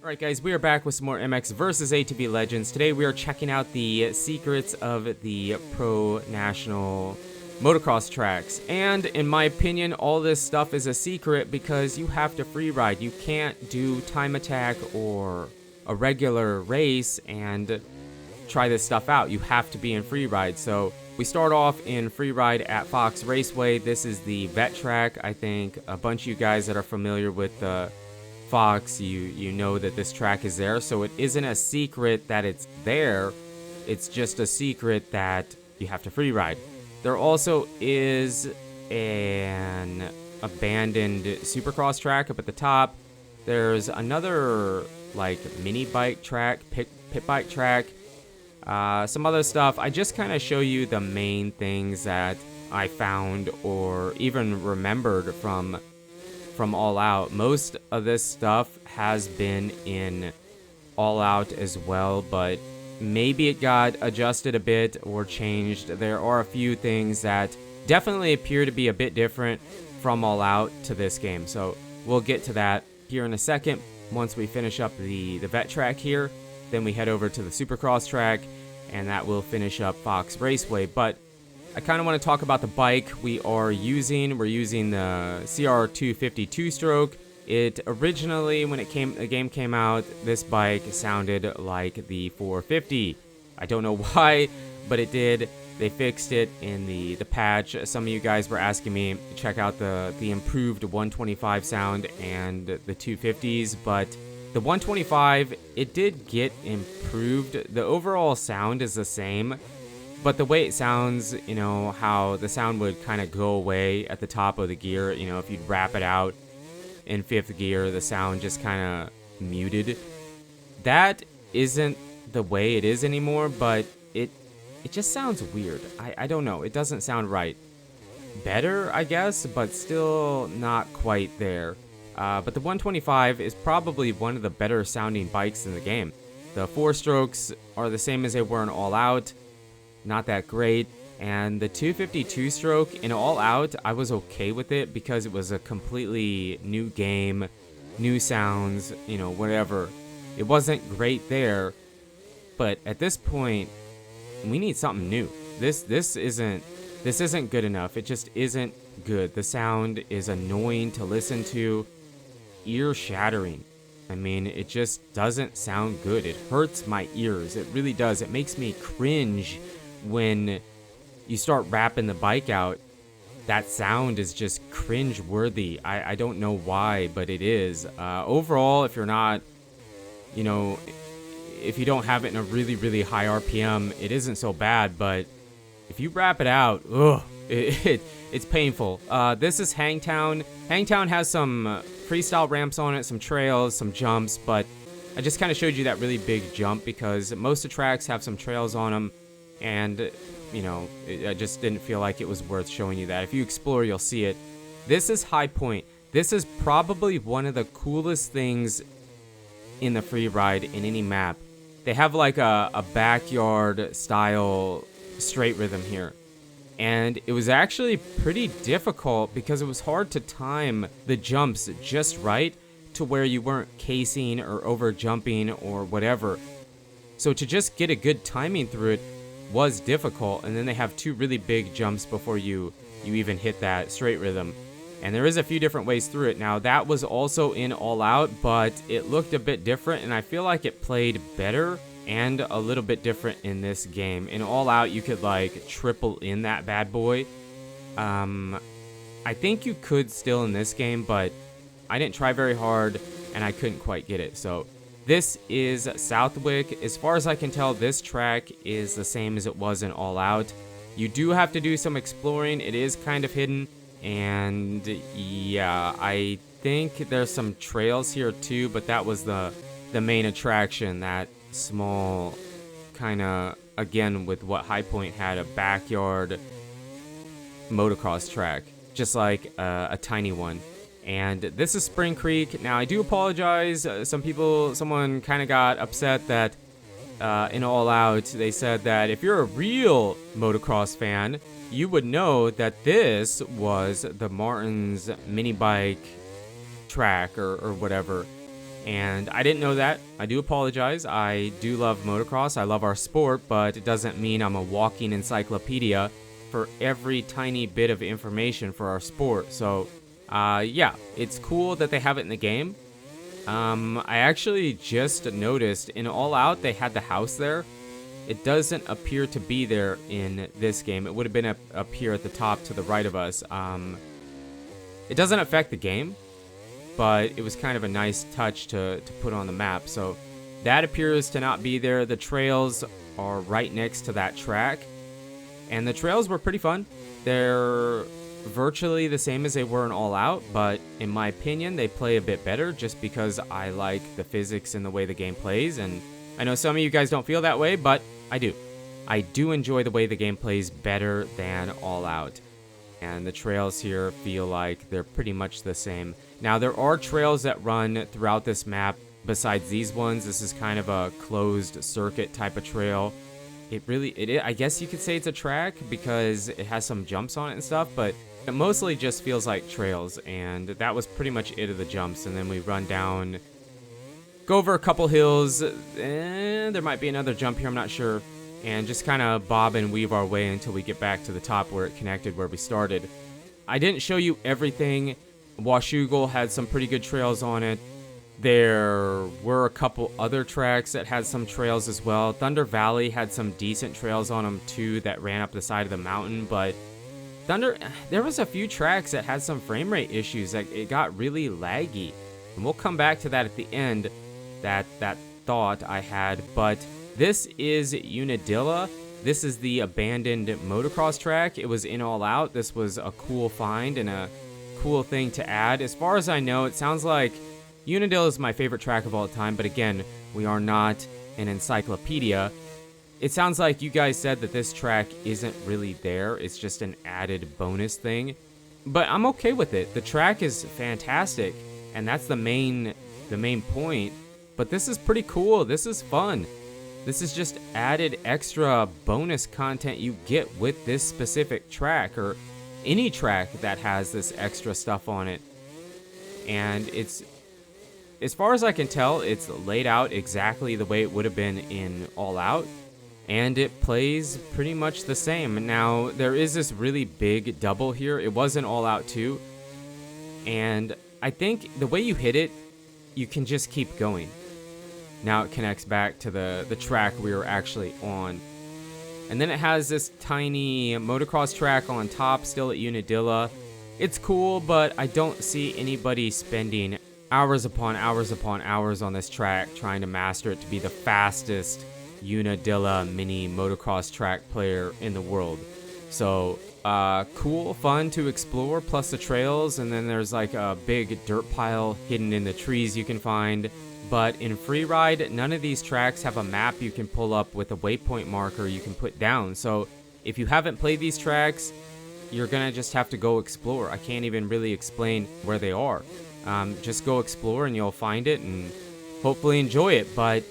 Alright guys, we are back with some more MX versus ATV Legends. Today we are checking out the secrets of the Pro National Motocross tracks. And in my opinion, all this stuff is a secret because you have to free ride. You can't do time attack or a regular race and try this stuff out. You have to be in free ride. So we start off in free ride at Fox Raceway. This is the vet track. I think a bunch of you guys that are familiar with the Fox, you know that this track is there, so it isn't a secret that it's there. It's just a secret that you have to free ride. There also is an abandoned supercross track up at the top. There's another like mini bike track, pit bike track, some other stuff. I just kind of show you the main things that I found or even remembered from All Out. Most of this stuff has been in All Out as well, but maybe it got adjusted a bit or changed. There are a few things that definitely appear to be a bit different from All Out to this game, so we'll get to that here in a second. Once we finish up the vet track here, then we head over to the supercross track, and that will finish up Fox Raceway. But I kind of want to talk about the bike we are using. We're using the CR250 two-stroke. It originally, when the game came out, this bike sounded like the 450. I don't know why, but it did. They fixed it in the patch. Some of you guys were asking me to check out the improved 125 sound and the 250s, but the 125, it did get improved. The overall sound is the same, but the way it sounds, you know, how the sound would kind of go away at the top of the gear, you know, if you'd wrap it out in 5th gear, the sound just kind of muted. That isn't the way it is anymore, but it just sounds weird. I don't know. It doesn't sound right. Better, I guess, but still not quite there. But the 125 is probably one of the better sounding bikes in the game. The 4-strokes are the same as they were in All Out. Not that great. And the 252 stroke in All Out, I was okay with it because it was a completely new game, new sounds, you know, whatever. It wasn't great there, but at this point, we need something new. This isn't good enough. It just isn't good. The sound is annoying to listen to, ear shattering. I mean, it just doesn't sound good. It hurts my ears. It really does. It makes me cringe when you start wrapping the bike out. That sound is just cringe worthy. I don't know why, but it is. Overall, if you're not, you know, if you don't have it in a really, really high RPM, it isn't so bad, but if you wrap it out, it's painful. This is Hangtown. Hangtown has some freestyle ramps on it, some trails, some jumps, but I just kind of showed you that really big jump because most of the tracks have some trails on them. And, you know, I just didn't feel like it was worth showing you that. If you explore, you'll see it. This is High Point. This is probably one of the coolest things in the free ride in any map. They have like a backyard style straight rhythm here. And it was actually pretty difficult because it was hard to time the jumps just right to where you weren't casing or over jumping or whatever. So to just get a good timing through it was difficult, and then they have two really big jumps before you even hit that straight rhythm. And there is a few different ways through it. Now, that was also in All Out, but it looked a bit different, and I feel like it played better and a little bit different in this game. In All Out, you could, like, triple in that bad boy. I think you could still in this game, but I didn't try very hard, and I couldn't quite get it, so this is Southwick. As far as I can tell, this track is the same as it was in All Out. You do have to do some exploring. It is kind of hidden. And yeah, I think there's some trails here too, but that was the main attraction, that small kind of, again, with what High Point had, a backyard motocross track, just like a tiny one. And this is Spring Creek. Now, I do apologize. Someone kind of got upset that in All Out, they said that if you're a real motocross fan, you would know that this was the Martin's mini bike track or whatever. And I didn't know that. I do apologize. I do love motocross. I love our sport, but it doesn't mean I'm a walking encyclopedia for every tiny bit of information for our sport. So, yeah, it's cool that they have it in the game. I actually just noticed in All Out they had the house there. It doesn't appear to be there in this game. It would have been up here at the top to the right of us. It doesn't affect the game, but it was kind of a nice touch to put on the map. So that appears to not be there. The trails are right next to that track, and the trails were pretty fun. They're virtually the same as they were in All Out, but in my opinion, they play a bit better just because I like the physics and the way the game plays. And I know some of you guys don't feel that way, but I do. I do enjoy the way the game plays better than All Out. And the trails here feel like they're pretty much the same. Now, there are trails that run throughout this map besides these ones. This is kind of a closed circuit type of trail. I guess you could say it's a track because it has some jumps on it and stuff, but it mostly just feels like trails, and that was pretty much it of the jumps. And then we run down, go over a couple hills, and there might be another jump here, I'm not sure, and just kind of bob and weave our way until we get back to the top where it connected where we started. I didn't show you everything. Washougal had some pretty good trails on it. There were a couple other tracks that had some trails as well. Thunder Valley had some decent trails on them too that ran up the side of the mountain, but there was a few tracks that had some frame rate issues. Like, it got really laggy, and we'll come back to that at the end. That thought I had, but this is Unidila. This is the abandoned motocross track. It was in All Out. This was a cool find and a cool thing to add. As far as I know, it sounds like Unidila is my favorite track of all time, but again, we are not an encyclopedia. It sounds like you guys said that this track isn't really there. It's just an added bonus thing. But I'm okay with it. The track is fantastic, and that's the main point. But this is pretty cool. This is fun. This is just added extra bonus content you get with this specific track, or any track that has this extra stuff on it. And it's, as far as I can tell, it's laid out exactly the way it would have been in All Out. And it plays pretty much the same. Now, there is this really big double here. It was in All Out too. And I think the way you hit it, you can just keep going. Now it connects back to the track we were actually on. And then it has this tiny motocross track on top still at Unidila. It's cool, but I don't see anybody spending hours upon hours upon hours on this track trying to master it to be the fastest Unidila mini motocross track player in the world. So cool, fun to explore, plus the trails, and then there's like a big dirt pile hidden in the trees you can find. But in Freeride, none of these tracks have a map you can pull up with a waypoint marker you can put down. So if you haven't played these tracks, you're gonna just have to go explore. I can't even really explain where they are. Just go explore and you'll find it and hopefully enjoy it. But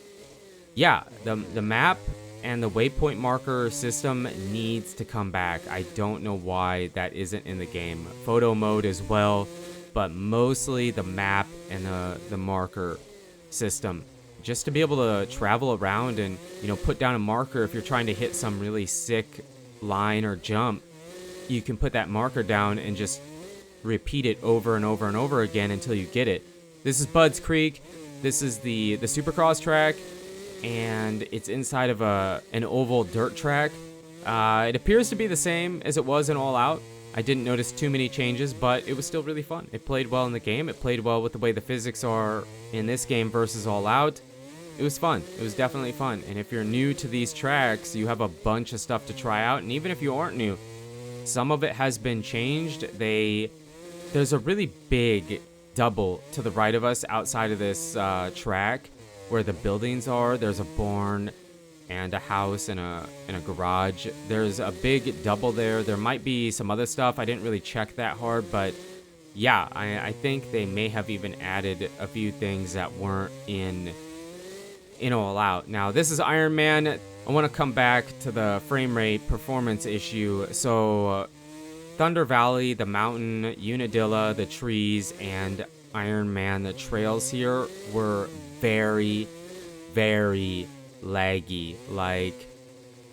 yeah, the map and the waypoint marker system needs to come back. I don't know why that isn't in the game. Photo mode as well, but mostly the map and the marker system. Just to be able to travel around and, you know, put down a marker if you're trying to hit some really sick line or jump. You can put that marker down and just repeat it over and over and over again until you get it. This is Budds Creek. This is the Supercross track, and it's inside of an oval dirt track. It appears to be the same as it was in All Out. I didn't notice too many changes, but it was still really fun. It played well in the game. It played well with the way the physics are in this game versus All Out. It was fun. It was definitely fun. And if you're new to these tracks, you have a bunch of stuff to try out. And even if you aren't new, some of it has been changed. There's a really big double to the right of us outside of this track where the buildings are. There's a barn and a house and a garage. There's a big double there. There might be some other stuff. I didn't really check that hard, but yeah, I think they may have even added a few things that weren't in All Out. Now, this is Iron Man. I want to come back to the frame rate performance issue. So Thunder Valley, the mountain, Unidila, the trees, and Iron Man, the trails here were very, very laggy, like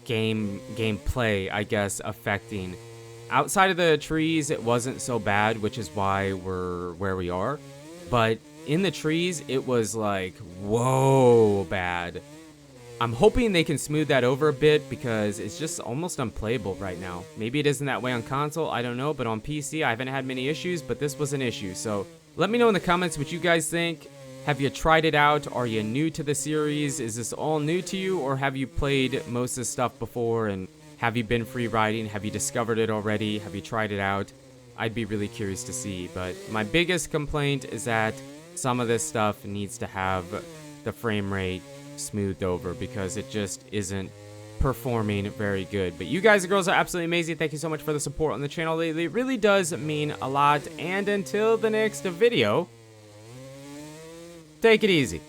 gameplay, I guess, affecting. Outside of the trees, it wasn't so bad, which is why we're where we are. But in the trees, it was like, whoa, bad. I'm hoping they can smooth that over a bit because it's just almost unplayable right now. Maybe it isn't that way on console, I don't know, but on PC I haven't had many issues, but this was an issue. So let me know in the comments what you guys think. Have you tried it out? Are you new to the series? Is this all new to you, or have you played most of the stuff before, and have you been free riding? Have you discovered it already? Have you tried it out? I'd be really curious to see, but my biggest complaint is that some of this stuff needs to have the frame rate smoothed over because it just isn't performing very good. But you guys and girls are absolutely amazing. Thank you so much for the support on the channel lately. It really does mean a lot. And until the next video, take it easy.